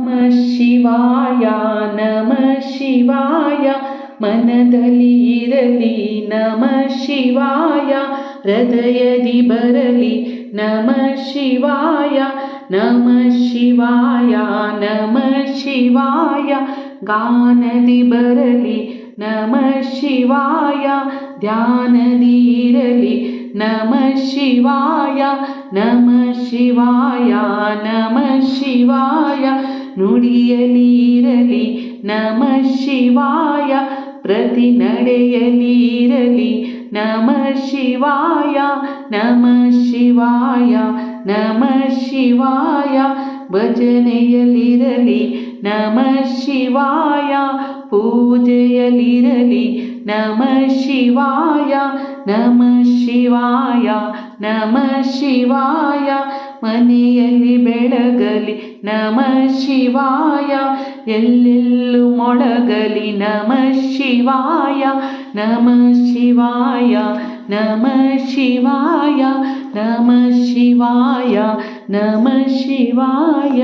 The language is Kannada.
ನಮಃ ಶಿವಾಯ ನಮಃ ಶಿವಾಯ ಮನದಲ್ಲಿ ಇರಲಿ ನಮಃ ಶಿವಾಯ ಹೃದಯದಿ ಬರಲಿ ನಮಃ ಶಿವಾಯ ನಮಃ ಶಿವಾಯ ನಮಃ ಶಿವಾಯ ಗಾನದಿ ಬರಲಿ ನಮಃ ಶಿವಾಯ ಧ್ಯಾನದಿ ಇರಲಿ ನಮಃ ಶಿವಾಯ ನಮಃ ಶಿವಾಯ ನಮಃ ಶಿವಾಯ ನುಡಿಯಲಿ ಇರಲಿ ನಮಃ ಶಿವಾಯ ಪ್ರತಿ ನಡೆಯಲಿ ಇರಲಿ ನಮಃ ಶಿವಾಯ ನಮಃ ಶಿವಾಯ ನಮಃ ಶಿವಾಯ ಭಜನೆಯಲ್ಲಿರಲಿ ನಮಃ ಶಿವಾಯ ಪೂಜೆಯಲ್ಲಿರಲಿ ನಮಃ ಶಿವಾಯ ನಮಃ ಶಿವಾಯ ನಮಃ ಶಿವಾಯ ಮನೆಯಲ್ಲಿ ಬೆಳಗಲಿ ನಮಃ ಶಿವಾಯ ಎಲ್ಲೆಲ್ಲೂ ಮೊಳಗಲಿ ನಮಃ ಶಿವಾಯ ನಮಃ ಶಿವಾಯ ನಮಃ ಶಿವಾಯ ನಮಃ ಶಿವಾಯ ನಮಃ ಶಿವಾಯ.